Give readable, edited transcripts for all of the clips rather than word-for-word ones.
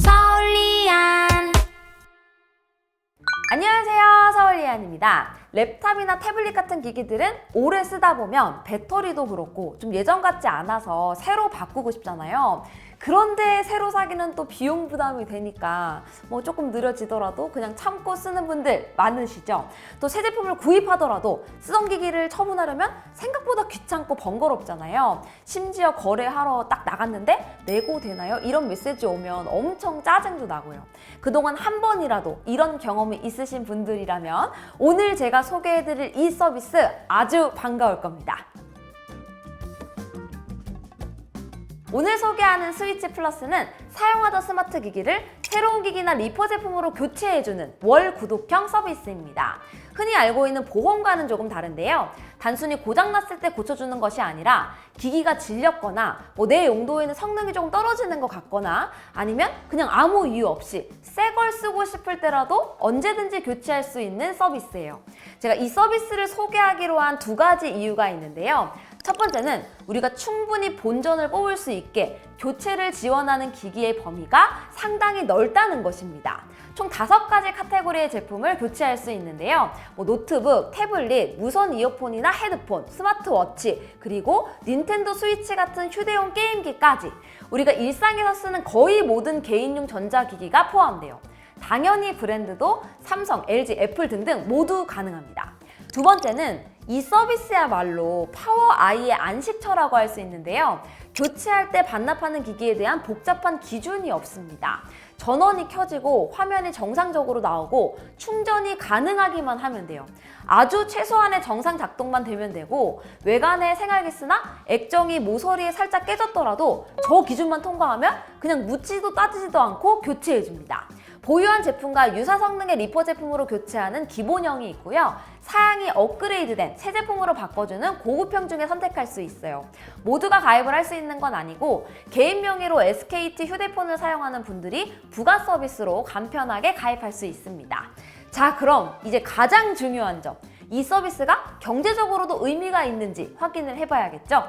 서울리안. 안녕하세요, 서울리안입니다. 랩탑이나 태블릿 같은 기기들은 오래 쓰다 보면 배터리도 그렇고 좀 예전 같지 않아서 새로 바꾸고 싶잖아요. 그런데 새로 사기는 또 비용 부담이 되니까 뭐 조금 느려지더라도 그냥 참고 쓰는 분들 많으시죠? 또 새 제품을 구입하더라도 쓰던 기기를 처분하려면 생각보다 귀찮고 번거롭잖아요. 심지어 거래하러 딱 나갔는데 내고 되나요? 이런 메시지 오면 엄청 짜증도 나고요. 그동안 한 번이라도 이런 경험이 있으신 분들이라면 오늘 제가 소개해드릴 이 서비스 아주 반가울 겁니다. 오늘 소개하는 스위치 플러스는 사용하던 스마트 기기를 새로운 기기나 리퍼 제품으로 교체해주는 월 구독형 서비스입니다. 흔히 알고 있는 보험과는 조금 다른데요. 단순히 고장났을 때 고쳐주는 것이 아니라 기기가 질렸거나 내 용도에는 성능이 조금 떨어지는 것 같거나 아니면 그냥 아무 이유 없이 새 걸 쓰고 싶을 때라도 언제든지 교체할 수 있는 서비스예요. 제가 이 서비스를 소개하기로 한 두 가지 이유가 있는데요. 첫 번째는 우리가 충분히 본전을 뽑을 수 있게 교체를 지원하는 기기의 범위가 상당히 넓다는 것입니다. 총 5가지 카테고리의 제품을 교체할 수 있는데요. 노트북, 태블릿, 무선 이어폰이나 헤드폰, 스마트워치, 그리고 닌텐도 스위치 같은 휴대용 게임기까지 우리가 일상에서 쓰는 거의 모든 개인용 전자기기가 포함돼요. 당연히 브랜드도 삼성, LG, 애플 등등 모두 가능합니다. 두 번째는 이 서비스야말로 파워아이의 안식처라고 할 수 있는데요. 교체할 때 반납하는 기기에 대한 복잡한 기준이 없습니다. 전원이 켜지고 화면이 정상적으로 나오고 충전이 가능하기만 하면 돼요. 아주 최소한의 정상 작동만 되면 되고 외관의 생활기스나 액정이 모서리에 살짝 깨졌더라도 저 기준만 통과하면 그냥 묻지도 따지지도 않고 교체해줍니다. 보유한 제품과 유사 성능의 리퍼 제품으로 교체하는 기본형이 있고요. 사양이 업그레이드된 새 제품으로 바꿔주는 고급형 중에 선택할 수 있어요. 모두가 가입을 할 수 있는 건 아니고 개인 명의로 SKT 휴대폰을 사용하는 분들이 부가 서비스로 간편하게 가입할 수 있습니다. 자, 그럼 이제 가장 중요한 점, 이 서비스가 경제적으로도 의미가 있는지 확인을 해봐야겠죠?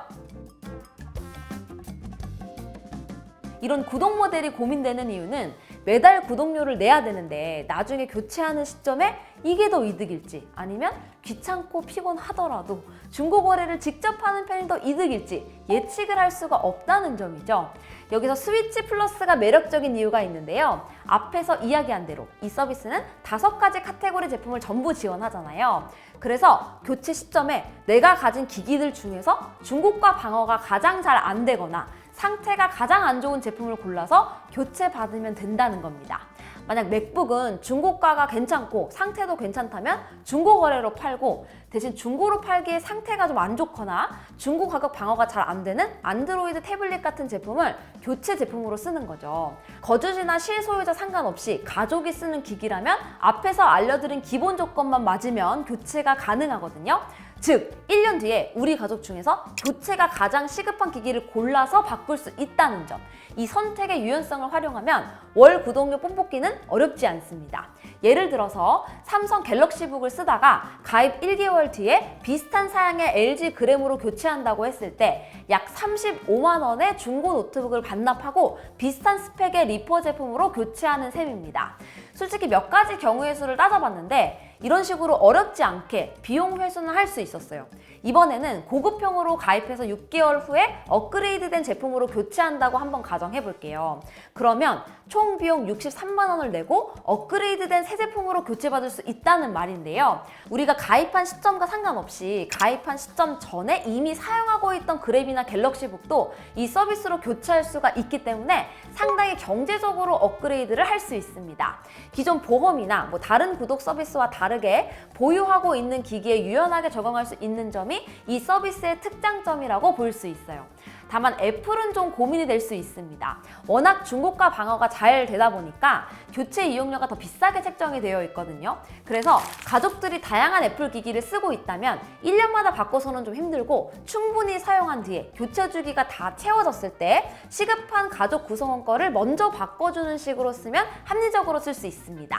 이런 구독 모델이 고민되는 이유는 매달 구독료를 내야 되는데 나중에 교체하는 시점에 이게 더 이득일지 아니면 귀찮고 피곤하더라도 중고거래를 직접 하는 편이 더 이득일지 예측을 할 수가 없다는 점이죠. 여기서 스위치 플러스가 매력적인 이유가 있는데요. 앞에서 이야기한 대로 이 서비스는 5가지 카테고리 제품을 전부 지원하잖아요. 그래서 교체 시점에 내가 가진 기기들 중에서 중고가 방어가 가장 잘 안 되거나 상태가 가장 안 좋은 제품을 골라서 교체받으면 된다는 겁니다. 만약 맥북은 중고가가 괜찮고 상태도 괜찮다면 중고 거래로 팔고 대신 중고로 팔기에 상태가 좀 안 좋거나 중고 가격 방어가 잘 안 되는 안드로이드 태블릿 같은 제품을 교체 제품으로 쓰는 거죠. 거주지나 실소유자 상관없이 가족이 쓰는 기기라면 앞에서 알려드린 기본 조건만 맞으면 교체가 가능하거든요. 즉, 1년 뒤에 우리 가족 중에서 교체가 가장 시급한 기기를 골라서 바꿀 수 있다는 점. 이 선택의 유연성을 활용하면 월 구독료 뽐뽑기는 어렵지 않습니다. 예를 들어서 삼성 갤럭시북을 쓰다가 가입 1개월 뒤에 비슷한 사양의 LG 그램으로 교체한다고 했을 때 약 35만 원의 중고 노트북을 반납하고 비슷한 스펙의 리퍼 제품으로 교체하는 셈입니다. 솔직히 몇 가지 경우의 수를 따져봤는데 이런 식으로 어렵지 않게 비용 회수는 할 수 있었어요. 이번에는 고급형으로 가입해서 6개월 후에 업그레이드된 제품으로 교체한다고 한번 가정해 볼게요. 그러면 총 비용 63만 원을 내고 업그레이드된 새 제품으로 교체받을 수 있다는 말인데요. 우리가 가입한 시점과 상관없이 가입한 시점 전에 이미 사용하고 있던 그램이나 갤럭시북도 이 서비스로 교체할 수가 있기 때문에 상당히 경제적으로 업그레이드를 할 수 있습니다. 기존 보험이나 다른 구독 서비스와 다르게 보유하고 있는 기기에 유연하게 적용할 수 있는 점이 이 서비스의 특장점이라고 볼 수 있어요. 다만 애플은 좀 고민이 될 수 있습니다. 워낙 중고가 방어가 잘 되다 보니까 교체 이용료가 더 비싸게 책정이 되어 있거든요. 그래서 가족들이 다양한 애플 기기를 쓰고 있다면 1년마다 바꿔서는 좀 힘들고 충분히 사용한 뒤에 교체 주기가 다 채워졌을 때 시급한 가족 구성원 거를 먼저 바꿔주는 식으로 쓰면 합리적으로 쓸 수 있습니다.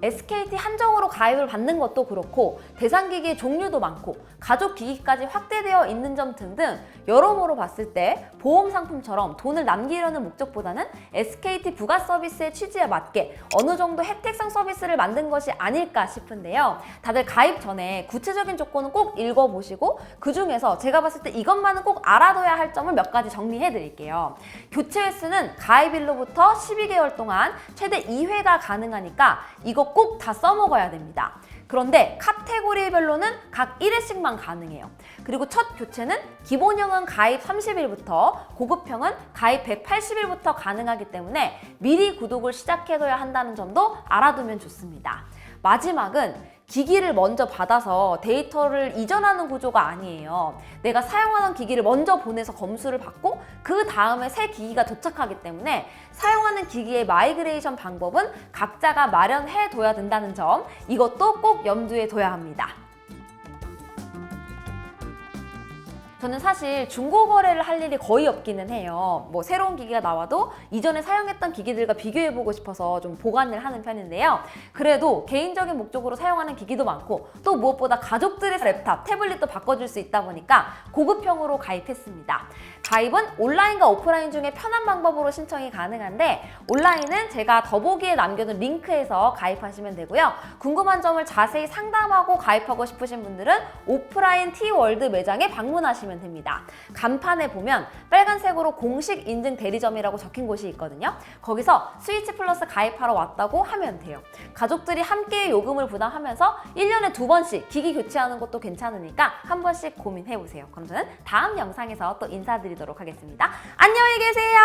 SKT 한정으로 가입을 받는 것도 그렇고 대상기기의 종류도 많고 가족 기기까지 확대되어 있는 점 등등 여러모로 봤을 때 보험 상품처럼 돈을 남기려는 목적보다는 SKT 부가 서비스의 취지에 맞게 어느 정도 혜택성 서비스를 만든 것이 아닐까 싶은데요. 다들 가입 전에 구체적인 조건은 꼭 읽어보시고 그 중에서 제가 봤을 때 이것만은 꼭 알아둬야 할 점을 몇 가지 정리해 드릴게요. 교체 횟수는 가입일로부터 12개월 동안 최대 2회가 가능하니까 이거 꼭 다 써먹어야 됩니다. 그런데 카테고리별로는 각 1회씩만 가능해요. 그리고 첫 교체는 기본형은 가입 30일부터 고급형은 가입 180일부터 가능하기 때문에 미리 구독을 시작해둬야 한다는 점도 알아두면 좋습니다. 마지막은 기기를 먼저 받아서 데이터를 이전하는 구조가 아니에요. 내가 사용하는 기기를 먼저 보내서 검수를 받고 그 다음에 새 기기가 도착하기 때문에 사용하는 기기의 마이그레이션 방법은 각자가 마련해 둬야 된다는 점, 이것도 꼭 염두에 둬야 합니다. 저는 사실 중고거래를 할 일이 거의 없기는 해요. 뭐 새로운 기기가 나와도 이전에 사용했던 기기들과 비교해보고 싶어서 좀 보관을 하는 편인데요. 그래도 개인적인 목적으로 사용하는 기기도 많고 또 무엇보다 가족들의 랩탑, 태블릿도 바꿔줄 수 있다 보니까 고급형으로 가입했습니다. 가입은 온라인과 오프라인 중에 편한 방법으로 신청이 가능한데 온라인은 제가 더보기에 남겨둔 링크에서 가입하시면 되고요. 궁금한 점을 자세히 상담하고 가입하고 싶으신 분들은 오프라인 T월드 매장에 방문하시면 됩니다. 간판에 보면 빨간색으로 공식 인증 대리점이라고 적힌 곳이 있거든요. 거기서 스위치 플러스 가입하러 왔다고 하면 돼요. 가족들이 함께 요금을 부담하면서 1년에 2번씩 기기 교체하는 것도 괜찮으니까 한 번씩 고민해보세요. 그럼 저는 다음 영상에서 또 인사드리도록 하겠습니다. 안녕히 계세요.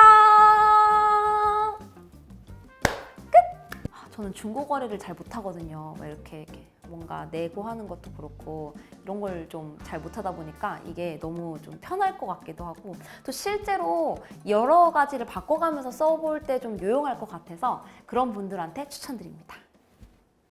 끝! 저는 중고거래를 잘 못하거든요. 이렇게 뭔가 내고 하는 것도 그렇고 이런 걸 좀 잘 못하다 보니까 이게 너무 좀 편할 것 같기도 하고 또 실제로 여러 가지를 바꿔가면서 써볼 때 좀 유용할 것 같아서 그런 분들한테 추천드립니다.